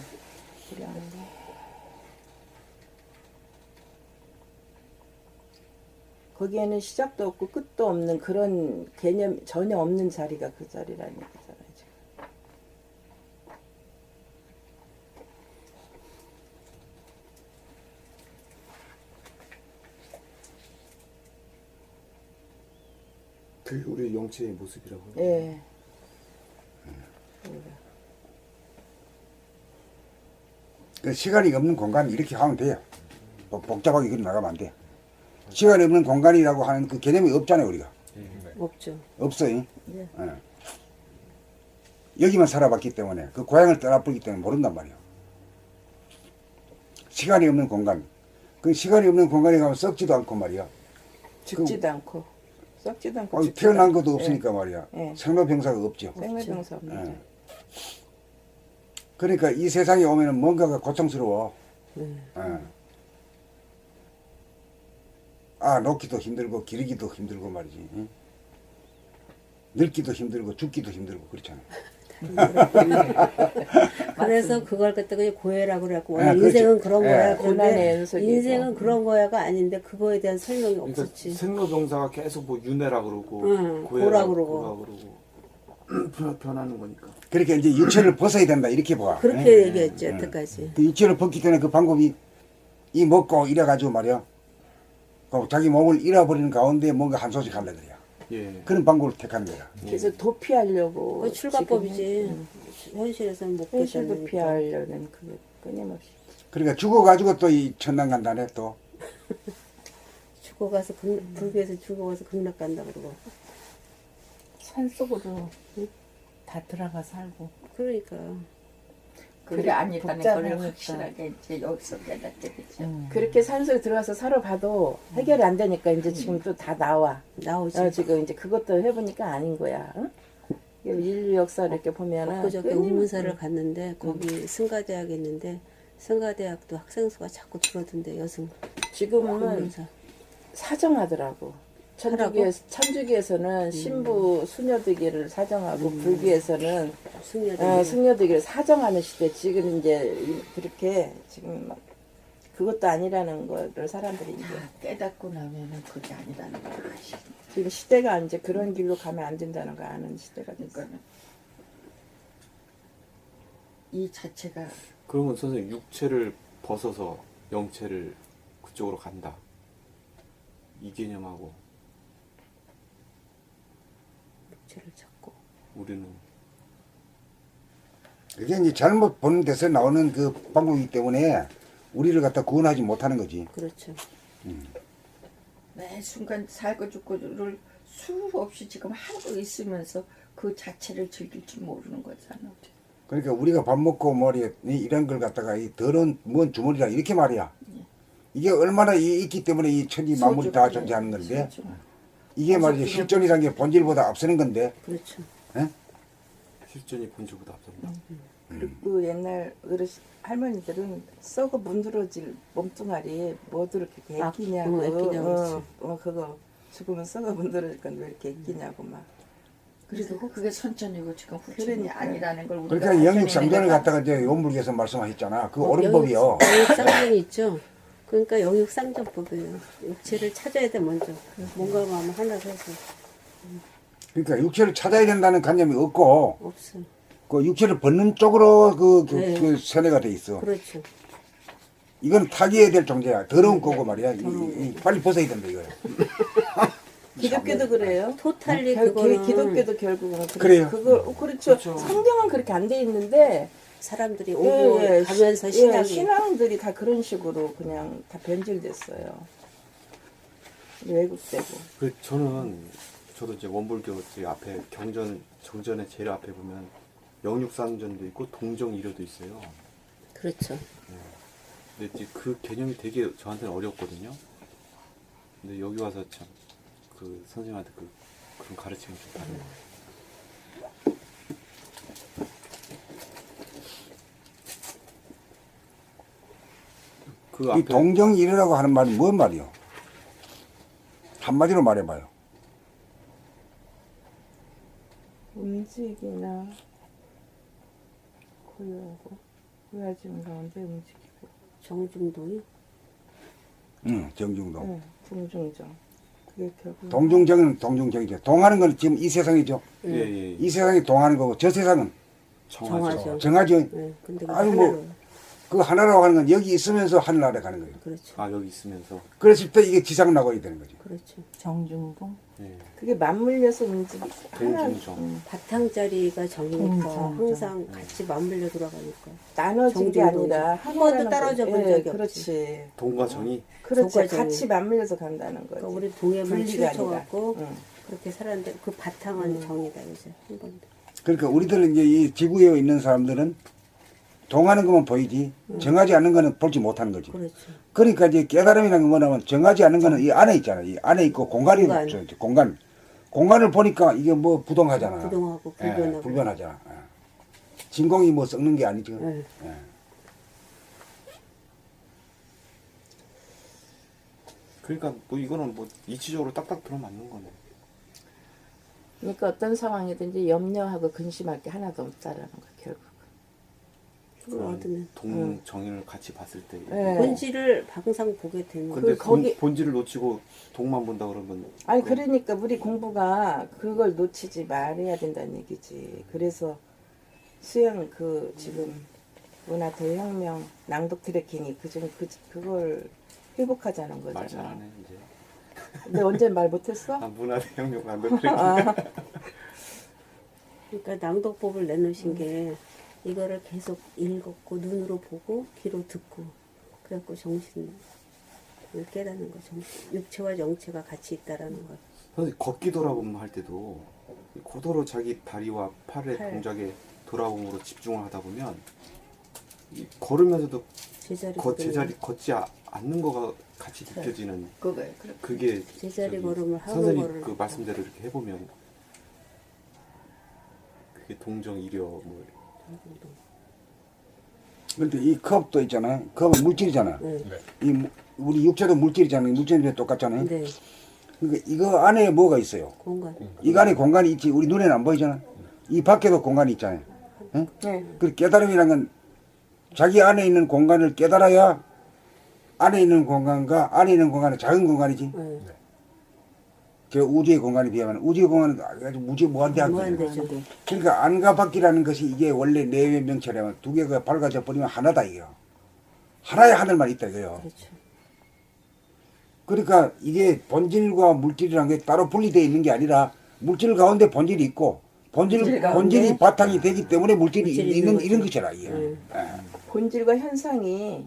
거기에는 시작도 없고 끝도 없는 그런 개념 전혀 없는 자리가 그 자리라는 얘기잖아요. 지금. 그게 우리 영체의 모습이라고. 예. 그 시간이 없는 공간 이렇게 하면 돼요. 복잡하게 그리 나가면 안 돼. 시간이 없는 공간이라고 하는 그 개념이 없잖아요, 우리가. 없죠. 없어요. 네. 예. 여기만 살아봤기 때문에 그 고향을 떠나버리기 때문에 모른단 말이에요. 시간이 없는 공간. 그 시간이 없는 공간에 가면 썩지도 않고 말이야. 죽지도 않고 썩지도 않고 죽지도 태어난 않고. 것도 없으니까 말이야. 예. 생로병사가 없죠. 생로병사 없는 예. 그러니까 이 세상에 오면은 뭔가가 고통스러워. 예. 아, 놓기도 힘들고 기르기도 힘들고 말이지. 응? 늙기도 힘들고 죽기도 힘들고 그렇잖아. 그래서 그걸 그때 그냥 고해라고 그랬고 예, 인생은 그렇죠. 그런 예. 거야. 고난의 그런데 연속이고. 인생은 그런 거야가 아닌데 그거에 대한 설명이 그러니까 없었지. 생로병사가 계속 뭐 윤회라 그러고 응, 고라 그러고. 변하는 거니까. 그러니까 이제 육체를 벗어야 된다 이렇게 봐. 그렇게 예. 얘기했지 여태까지. 그 육체를 벗기 때문에 그 방법이 이 먹고 이래가지고 말이야. 그 자기 몸을 잃어버리는 가운데 뭔가 한 소식 하려 그래요. 예. 그런 방법을 택하는 거야. 그래서 도피하려고 그 출가법이지. 지금 현실에서는 못 현실 깨달으니까. 도피하려는 그게 끊임없이 그러니까 죽어가지고 또 이 천당 간다네 또. 죽어가서 불교에서 죽어가서 극락 간다 그러고. 산속으로 다 들어가 살고. 그러니까 그게 아니다는 복잡하니까. 걸 확실하게 이제 여기서 깨닫게 되죠. 그렇게 산속에 들어가서 살아봐도 해결이 안 되니까 이제 지금 또 다 나와. 나오지. 지금 이제 그것도 해보니까 아닌 거야. 응? 인류 역사를 이렇게 보면은 그저께 끊임- 우문사를 갔는데 거기 승가대학 있는데 승가대학도 학생 수가 자꾸 줄어든대 여성 지금은 우문사. 사정하더라고. 천주교에서는 신부 수녀되기를 사정하고 불교에서는 승려들. 승려되기를 사정하는 시대. 지금 이제 그렇게 지금 막 그것도 아니라는 거를 사람들이 이제 깨닫고 나면은 그게 아니라는 걸 아시. 지금 시대가 이제 그런 길로 가면 안 된다는 걸 아는 시대가 됐어. 그러니까는 이 자체가 그러면 선생님 육체를 벗어서 영체를 그쪽으로 간다. 이 개념하고 육체를 찾고. 우리는 그게 이제 잘못 보는 데서 나오는 그 방법이기 때문에 우리를 갖다 구원하지 못하는 거지. 그렇죠. 매 순간 살고 죽고를 수없이 지금 하고 있으면서 그 자체를 즐길 줄 모르는 거잖아. 그러니까 우리가 밥 먹고 머리에 이런 걸 갖다가 이 더러운 뭔 주머니라 이렇게 말이야. 이게 얼마나 있기 때문에 이 천지 만물이 다 존재하는 건데 이게 말이지 실존이라는 게 본질보다 앞서는 건데. 그렇죠. 실존이 본질보다 앞섭니다. 그리고 옛날 할머니들은 썩어 문드러질 몸뚱아리 뭐도 이렇게 아, 애끼냐고. 애끼냐고 그거 죽으면 썩어 문드러질 건데 왜 이렇게 애끼냐고 막. 그래도 그게 선천이고 지금 후천이 그러니까. 아니라는 걸 우리가 그러니까 영육 발견해내는 상전을 거다. 갖다가 이제 용불교에서 말씀하셨잖아. 그 옳은 법이요. 영육상전이 있죠. 그러니까 영육상전법이에요. 육체를 찾아야 돼 먼저. 뭔가 하면 하나를 해서. 그러니까 육체를 찾아야 된다는 관념이 없고 없어. 그 육체를 벗는 쪽으로 네. 그 세뇌가 돼 있어. 그렇죠. 이건 타기해야 될 존재야. 더러운 거고 말이야. 빨리 벗어야 된다 이거야. 기독교도 그래요. 토탈리 기독교도 그거는 결국은 그래요. 그거 그렇죠. 성경은 그렇게 안 돼 있는데 사람들이 오고 가면서 신앙이 신앙들이 다 그런 식으로 그냥 다 변질됐어요. 왜곡되고. 저도 이제 원불교 제 앞에 정전의 제일 앞에 보면 영육상전도 있고 동정이료도 있어요. 그렇죠. 근데 이제 그 개념이 되게 저한테는 어렵거든요. 근데 여기 와서 참 그 선생님한테 그런 가르침을 좀 받은 것 같아요. 그 이 앞에 동정이래라고 하는 말이 뭔 말이요? 한마디로 말해봐요. 움직이나 고요하고 고요하지는 가운데 움직이고. 정중동이 응, 정중동. 응, 중중정. 그게 결국 동중정은 동중정이죠. 동하는 건 지금 이 세상이죠. 예. 이 세상이 동하는 거고 저 세상은 정하죠. 정하죠. 네, 근데 그 아유, 뭐, 하나로 그 하나라고 하는 건 여기 있으면서 하늘나라에 가는 거예요. 그렇죠. 아 여기 있으면서 그랬을 때 이게 지상 나고야 되는 거죠. 그렇죠. 정중동. 예. 그게 맞물려서 움직이. 동중정. 바탕자리가 정이니까 정정. 항상 같이 맞물려 돌아가니까 나눠진 게 정중동. 아니라 한 번도 하나라는 떨어져 거지. 본 적이 없지. 그렇지. 동과 정이 그렇지. 조과정이. 같이 맞물려서 간다는 거지. 그러니까 우리 동해만 분리가 치우쳐갖고 아니라. 응. 그렇게 살았는데 그 바탕은 정이다 이제 한 번도. 그러니까 우리들은 이제 이 지구에 있는 사람들은 동하는 것만 보이지 정하지 않는 거는 보지 못하는 거지. 그렇죠. 그러니까 이제 깨달음이라는 건 뭐냐면 정하지 않는 거는 이 안에 있잖아. 이 안에 있고 공간이 공간. 없죠. 이제 공간을 보니까 이게 뭐 부동하잖아. 부동하고 예, 불변하고. 불변하잖아. 예. 진공이 뭐 썩는 게 아니죠. 네. 예. 그러니까 뭐 이거는 뭐 이치적으로 딱딱 들어맞는 거네. 그러니까 어떤 상황이든지 염려하고 근심할 게 하나도 없다라는 거 결국. 그걸 얻으면 동정인을 같이 봤을 때. 네. 본질을 항상 보게 되는 근데 거기- 본질을 놓치고 동만 본다 그러면 아니 그러니까 우리 공부가 그걸 놓치지 말아야 된다는 얘기지. 그래서 수영 그 지금 문화 대혁명 낭독 트래킹이 그걸 회복하자는 말 거잖아. 잘하네 이제. 근데 언제 말 못했어? 아 문화대혁명 낭독 트래킹. 그러니까 낭독법을 내놓으신 게 이거를 계속 읽었고 눈으로 보고 귀로 듣고 그래갖고 정신을 깨닫는 거. 정신. 육체와 영체가 같이 있다라는 거. 선생님 걷기 돌아봄 할 때도 고도로 자기 다리와 팔의 동작에 돌아봄으로 집중을 하다 보면 이 걸으면서도 제자리 제자리 걷지 않는 거가 같이 느껴지는 그거예요. 그게 제자리 저기 걸음을 하는 선생님 거를 그 말씀대로 이렇게 해보면 그게 동정이려 뭐 근데 이 컵도 있잖아요. 컵은 물질이잖아. 우리 육체도 물질이잖아요. 물질이 똑같잖아요. 네, 그러니까 이거 안에 뭐가 있어요? 공간. 이거 안에 공간이 있지. 우리 눈에는 안 보이잖아. 이 밖에도 공간이 있잖아요. 응? 네. 그 깨달음이란 건 자기 안에 있는 공간을 깨달아야 안에 있는 공간과 안에 있는 공간은 작은 공간이지. 네. 저 우주의 공간에 비하면 우주의 공간은 아주 무한대하거든요. 무한대죠. 그러니까 안과 밖이라는 것이 이게 원래 내외 명체라면 두 개가 밝아져 버리면 하나다 이게요. 하나의 하늘만 있다 이거요. 그렇죠. 그러니까 이게 본질과 물질이라는 게 따로 분리되어 있는 게 아니라 물질 가운데 본질이 있고 본질이 바탕이 되기 때문에 물질이 있는 이런 것이라 이게. 본질과 현상이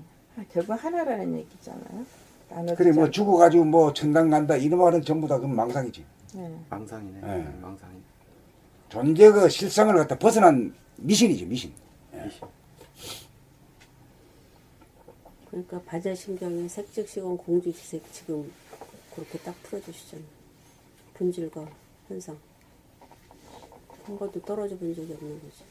결국 하나라는 얘기잖아요. 나눠지지 그래 뭐 않고. 죽어가지고 뭐 천당 간다 이런 말은 전부 다 그건 망상이지. 네. 망상이네. 네. 망상이. 존재가 실상을 갖다 벗어난 미신이지 미신. 그러니까 바자신경의 색즉시공 공주지색 지금 그렇게 딱 풀어주시잖아요. 본질과 현상. 한 번도 떨어져 본 적이 없는 거지.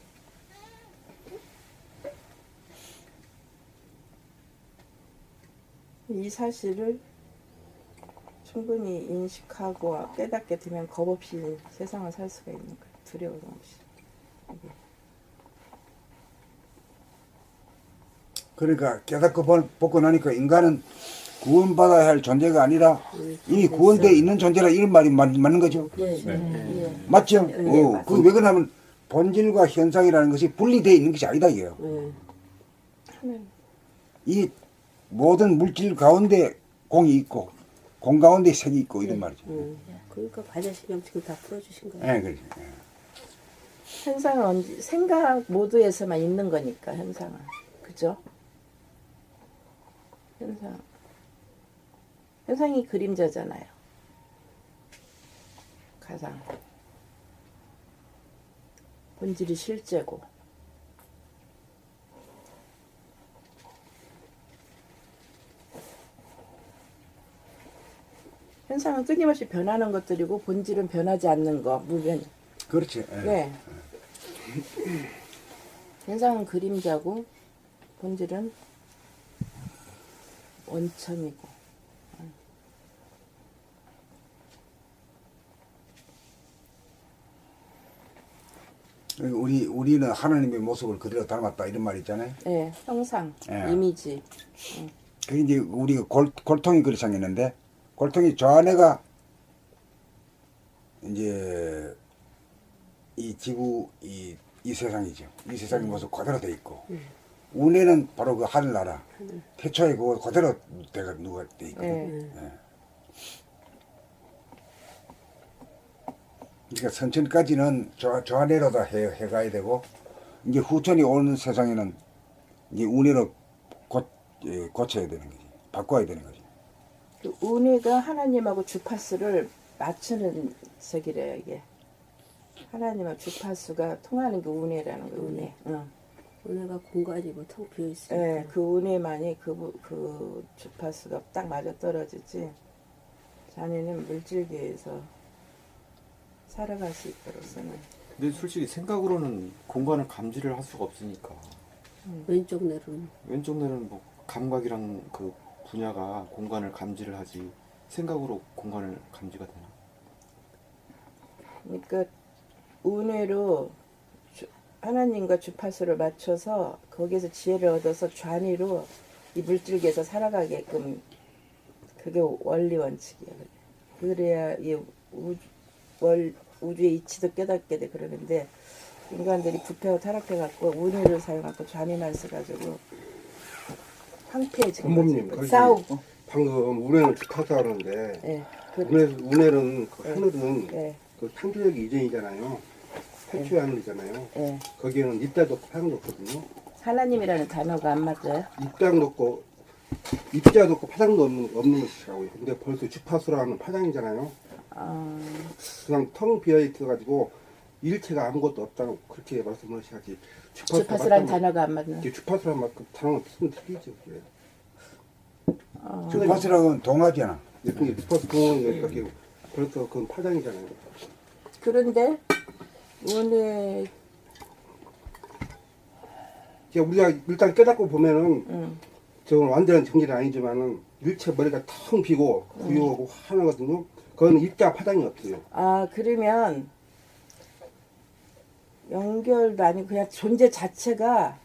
이 사실을 충분히 인식하고 깨닫게 되면 겁 없이 세상을 살 수가 있는 거예요. 두려움 없이. 그러니까 깨닫고 벗고 나니까 인간은 구원받아야 할 존재가 아니라 이미 구원되어 있는 존재라 이런 말이 맞는 거죠. 맞죠? 그게 왜 그러냐면 본질과 현상이라는 것이 분리되어 있는 것이 아니다 이게요. 이 모든 물질 가운데 공이 있고 공 가운데 색이 있고 이런 말이죠. 그러니까 바자신경 지금 다 풀어주신 거예요. 네, 그렇죠. 현상은 언제 생각 모드에서만 있는 거니까 현상은. 그죠? 현상이 그림자잖아요. 가상. 본질이 실제고. 현상은 끊임없이 변하는 것들이고 본질은 변하지 않는 거, 무변. 그렇지. 예. 네. 현상은 그림자고 본질은 원천이고. 우리는 하나님의 모습을 그대로 닮았다 이런 말 있잖아요. 네, 형상, 예. 이미지. 그게 이제 우리가 골통이 그리 생겼는데 골통이 저 안에가 이제 이 지구 이 세상이죠. 이 세상의 모습 그대로 돼 있고 운에는 바로 그 하늘나라 태초에 그거 그대로 내가 누가 돼 있거든. 네. 예. 그러니까 선천까지는 저 안에로 다 해가야 되고 이제 후천이 오는 세상에는 이제 운해로 고쳐야 되는 거지. 바꿔야 되는 거지. 그 운해가 하나님하고 주파수를 맞추는 색이래요, 이게. 하나님하고 주파수가 통하는 게 운해라는 거예요, 운해. 응. 은혜가 공간이 뭐 텅 비어 있으니까. 네, 그 운해만이 그 주파수가 딱 맞아 떨어지지. 자네는 물질계에서 살아갈 수 있도록서는. 근데 솔직히 생각으로는 공간을 감지를 할 수가 없으니까. 왼쪽 내로는. 왼쪽 뇌는 뭐 감각이랑 그 분야가 공간을 감지를 하지 생각으로 공간을 감지가 되나? 그러니까 운해로 하나님과 주파수를 맞춰서 거기에서 지혜를 얻어서 좌니로 이 물질계에서 살아가게끔 그게 원리 원칙이에요. 그래야 이 우주의 이치도 깨닫게 돼. 그러는데 인간들이 부패하고 타락해갖고 운해를 사용하고 좌니만 써가지고 황폐해지는 부모님, 거지. 거기 싸우고. 방금 운해는 주파수 하는데 예. 그, 운해는 그 하늘은 예. 그 창조적 이전이잖아요. 태초의 하늘이잖아요. 예. 거기에는 입자도 파장도 없거든요. 하나님이라는 단어가 안 맞아요? 입장도 없고 입자도 없고 파장도 없는 것이라고요. 근데 벌써 주파수라는 파장이잖아요. 그냥 텅 비어 있어가지고 일체가 아무것도 없다고 그렇게 말씀을 하셔야지. 주파수라는 단어가 안 맞나? 주파수라는 단어가 무슨 틀리죠. 그래. 주파수라고는 동화잖아. 그게 주파수 동원이니까 벌써 그건 파장이잖아요. 그런데 운해 우리가 일단 깨닫고 보면은 응. 저건 완전한 정리는 아니지만은 일체 머리가 텅 비고 부유하고 환하거든요. 그건 입자 파장이 없어요. 아 그러면 연결도 아니고 그냥 존재 자체가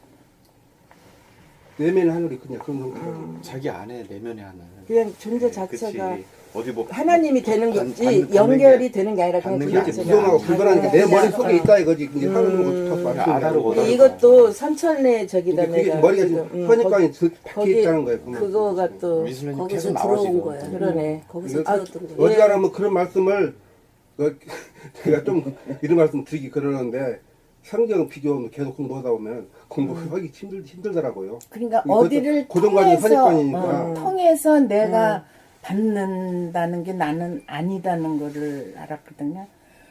내면의 하늘이 그냥 그런 상태라고. 자기 안에 내면의 하늘. 그냥 존재 네, 자체가 그치. 어디 뭐 하나님이 되는 반- 거지 받는 연결이 되는 게 아니라 그냥 받는 게 존재 아니고 불안하고 자체가. 불안하니까 내 머릿속에 있다 이거지. 근데 하늘은 주파수 아다르고 맞추는 근데 어다르고. 이것도 선천의 적이다 그게 내가 머리가 지금. 지금 허니까지 박혀 거기 있다는 거예요. 보면. 그거가 또 미술님 거기서 계속 들어온 나오시고. 거야. 그러네. 거기서 이거- 들었던 거야. 어디 가라면 그런 말씀을 제가 좀 이런 말씀 드리기 그러는데 성경 비교 계속 공부하다 보면 공부하기 힘들더라고요. 그러니까 이것도 어디를 고정관념 통해서 선입관이니까. 통해서 내가 받는다는 게 나는 아니다는 거를 알았거든요.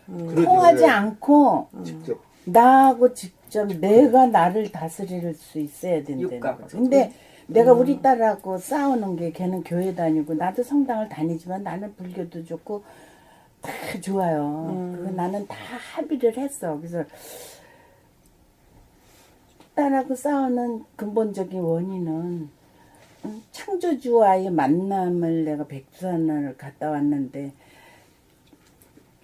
그러지, 통하지 그래. 않고 직접 나하고 직접 내가 나를 다스릴 수 있어야 된다는 육각. 거죠. 근데 내가 우리 딸하고 싸우는 게 걔는 교회 다니고 나도 성당을 다니지만 나는 불교도 좋고 다 좋아요. 그거 나는 다 합의를 했어. 그래서 딸하고 싸우는 근본적인 원인은 창조주와의 만남을 내가 백두산을 갔다 왔는데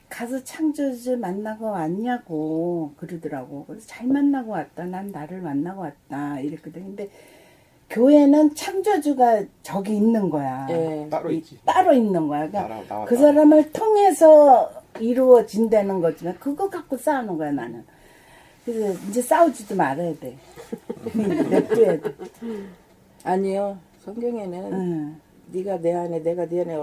가서 창조주 만나고 왔냐고 그러더라고. 그래서 잘 만나고 왔다. 난 나를 만나고 왔다. 이랬거든. 근데 교회는 창조주가 저기 있는 거야. 예. 따로 있지. 따로 있는 거야. 그러니까 나와 그 따로. 사람을 통해서 이루어진다는 거지만 그거 갖고 싸우는 거야 나는. 그래서 이제 싸우지도 말아야 돼. 냅둬야 돼. 아니요. 성경에는 응. 네가 내 안에 내가 네 안에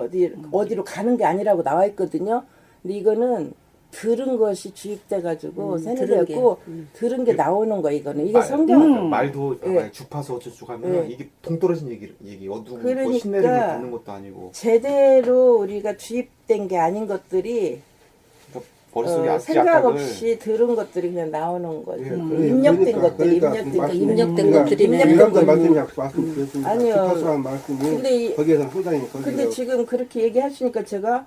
어디로 가는 게 아니라고 나와 있거든요. 근데 이거는 들은 것이 주입돼가지고 들은 세뇌되었고 게. 들은 게 나오는 거 이거는 이게 성경 말도 예. 봐봐요. 주파수 어쩌고 하면 예. 이게 동떨어진 얘기 어두운 거 그러니까 신내림을 받는 것도 아니고 제대로 우리가 주입된 게 아닌 것들이 그러니까 머릿속에 악지 생각 악각을 없이 들은 것들이 그냥 나오는 거지. 예, 입력된 것들이 입력된 그러니까 입력된 거. 것들이네. 입력된 말씀드렸습니다. 아니요. 주파수한 말씀이 근데 거기에서 상당히 거기서 근데 지금 그렇게 얘기하시니까 제가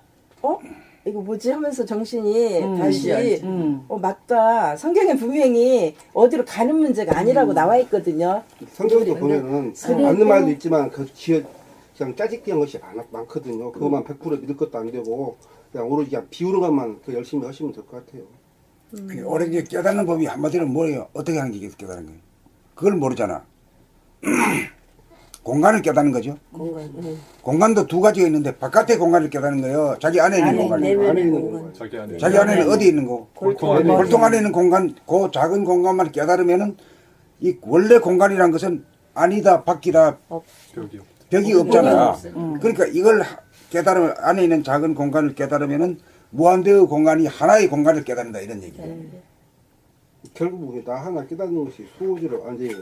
이거 뭐지 하면서 정신이 다시 맞다. 성경에 분명히 어디로 가는 문제가 아니라고 나와 있거든요. 성경도 보면은 그래도- 맞는 말도 있지만 그 그냥 짜집기한 것이 많거든요. 그것만 100% 믿을 것도 안 되고 그냥 오로지 그냥 비우는 것만 그 열심히 하시면 될 것 같아요. 그 오래게 깨닫는 법이 한마디로 뭐예요? 어떻게 하는 게 깨닫는 거예요? 그걸 모르잖아. 공간을 깨닫는 거죠. 공간. 공간도 두 가지가 있는데 바깥의 공간을 깨닫는 거예요. 자기 안에 있는 공간. 내면의 안에 있는 공간. 공간. 자기 안에 자기 안에는 어디 있는 거? 골통 안에 골통 안에 있는 공간, 그 작은 공간만 깨달으면은 이 원래 공간이란 것은 아니다, 밖이다, 벽이 없. 벽이 없잖아. 없어요. 그러니까 이걸 깨달으면 안에 있는 작은 공간을 깨달으면은 무한대의 공간이 하나의 공간을 깨닫는다 이런 얘기예요. 결국 나 하나 깨닫는 것이 소우주를 완전히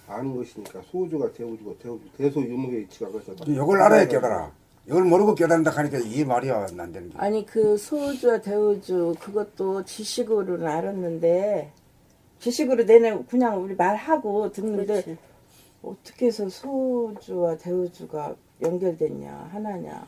아는 것이니까 소우주가 대우주고 대소유무의 이치가 그래서 이걸 알아야 깨달아. 이걸 모르고 깨닫는다 하니까 이 말이 안 되는 게. 아니 그 소우주와 대우주 그것도 지식으로는 알았는데 지식으로 내내 그냥 우리 말하고 듣는데 그렇지. 어떻게 해서 소우주와 대우주가 연결됐냐 하나냐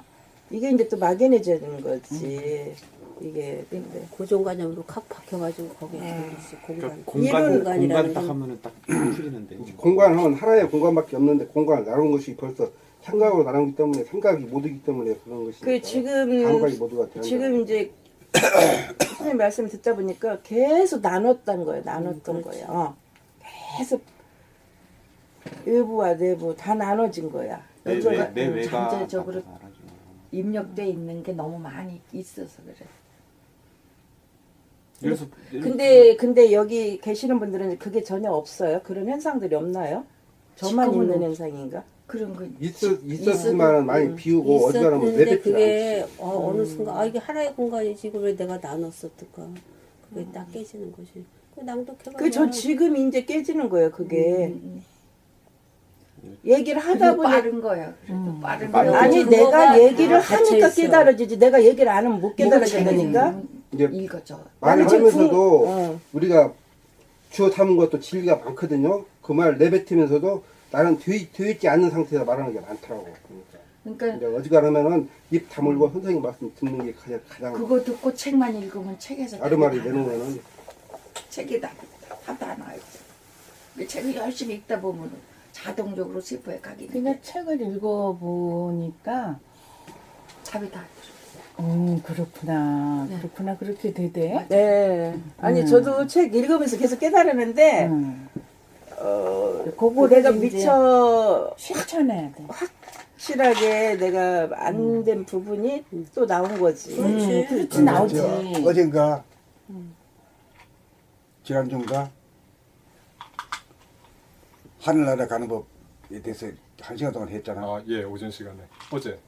이게 이제 또 막연해지는 거지 이게 근데 고정관념으로 칵 박혀가지고 거기에 있어 그러니까 공간. 공간 공간이라는 딱 건- 하면은 딱 풀리는데 공간은 하나의 공간밖에 없는데 공간을 나눈 것이 벌써 생각으로 나누기 때문에 생각이 모두기 때문에 그런 것이 그 지금 감각이 모두가 되는 지금 이제 선생님 말씀 듣다 보니까 계속 나눴던 거예요. 나눴던 거예요. 계속 외부와 내부 다 나눠진 거야. 내 외가 잠재적으로 다 알아줘. 입력돼 있는 게 너무 많이 있어서 그래. 그래서 근데 여기 계시는 분들은 그게 전혀 없어요. 그런 현상들이 없나요? 저만 지금은 있는 없- 현상인가? 그런 거 있었지만 많이 비우고 어디 가면 있었는데 내뱉지 그게 어느 순간 이게 하나의 공간이지 이걸 왜 내가 나눴었을까? 그게 딱 깨지는 것이. 그 낭독해봐. 그 저 지금 이제 깨지는 거예요. 그게 얘기를 하다 하다 보니 빠른 거야. 그래도 빠른 빠른 거야. 아니 그거가 내가 얘기를 다 하니까 갇혀있어. 깨달아지지. 내가 얘기를 안 하면 못 깨달아진다니까. 이제 읽어줘. 말을 나는 지금 하면서도 어. 우리가 주워 담은 것도 진리가 많거든요. 그 말 내뱉으면서도 나는 되있지 않는 상태에서 말하는 게 많더라고. 그러니까 이제 어지간하면은 입 다물고 선생님 말씀 듣는 게 가장 그거 듣고 책만 읽으면 책에서 아르마리 답이 다 나와요. 내놓으면은 책이 다 나와요. 그 책을 열심히 읽다 보면 자동적으로 세포에 가게 돼. 그냥 책을 읽어보니까 답이 다 그렇구나. 네. 그렇구나. 그렇게 되대. 네. 아니 저도 책 읽으면서 계속 깨달았는데 그거를 내가 이제 미처 실천해야 돼. 확실하게 내가 안 된 부분이 또 나온 거지. 그렇지 나오지. 어젠가 지난주인가 하늘나라 가는 법에 대해서 1시간 동안 했잖아. 아, 예, 오전 시간에. 어제.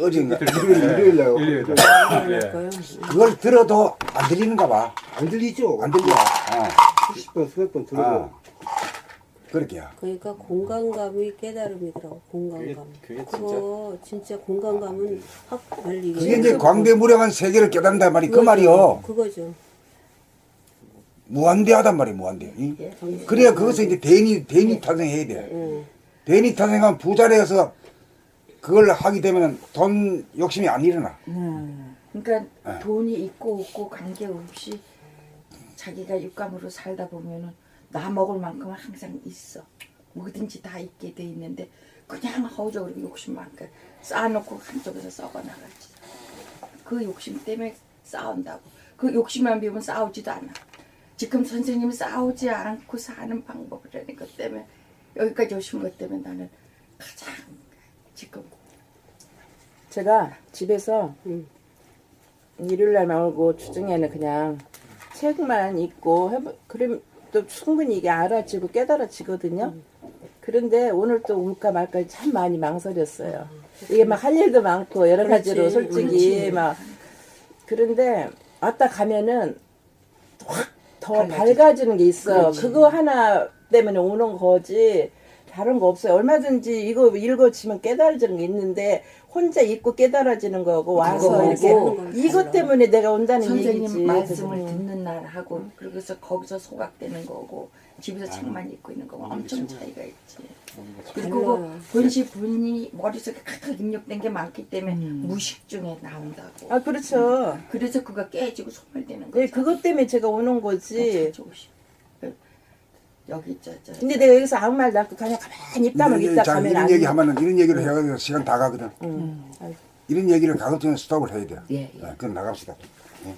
어젠가 일요일 날 일요일 날. 예. 그걸 들어도 안 들리는가 봐. 안 들리죠. 안 들려. 수십 번 수백 번 들어도 그렇게야. 그러니까 공간감이 깨달음이더라고. 공간감. 그게 그거 진짜 공간감은 확 열리게. 그게 이제 광대무량한 세계를 깨닫는단 말이 그 그거죠. 말이요. 그거죠. 무한대하단 말이야, 무한대. 그래야 그것을 이제 대인이 탄생해야 돼. 대인이 탄생하면 부자리에서 그걸 하게 되면 돈 욕심이 안 일어나. 그러니까 돈이 있고 없고 관계없이 자기가 육감으로 살다 보면은 나 먹을 만큼은 항상 있어. 뭐든지 다 있게 돼 있는데 그냥 허우적으로 욕심 많게 쌓아놓고 한쪽에서 썩어나가지. 그 욕심 때문에 싸운다고. 그 욕심만 비우면 싸우지도 않아. 지금 선생님이 싸우지 않고 사는 방법이라는 것 때문에 여기까지 오신 것 때문에 나는 가장 지금 제가 집에서 일요일날 나오고 주중에는 그냥 책만 읽고 그럼 또 충분히 이게 알아지고 깨달아지거든요. 그런데 오늘 또 올까 말까 참 많이 망설였어요. 이게 막 할 일도 많고 여러 가지로 그렇지. 솔직히 막 그런데 왔다 가면은 확 더 달라지죠. 밝아지는 게 있어. 그렇지. 그거 하나 때문에 오는 거지. 다른 거 없어요. 얼마든지 이거 읽어지면 깨달아지는 게 있는데 혼자 읽고 깨달아지는 거고 와서 그거 이렇게 말고 이것 때문에 내가 온다는 선생님 얘기지. 말씀을 그래서. 듣는 날 하고 그래서 거기서 소각되는 거고 집에서 책만 읽고 있는 거고 엄청 차이가 있지. 그리고 달라요. 본인이 머릿속에 각각 입력된 게 많기 때문에 무식 중에 나온다고. 아 그렇죠. 그래서 그가 깨지고 소멸되는 네, 거죠. 그것 때문에 제가 오는 거지. 여기 근데 내가 여기서 아무 말도 않고 그냥 가만히 입 다물고 있다 자, 가면 이런 안 얘기 돼. 하면은 이런 얘기를 해가지고 시간 다 가거든. 아이고. 이런 얘기를 가급적이면 스톱을 해야 돼요. 예, 예. 그럼 나갑시다. 예.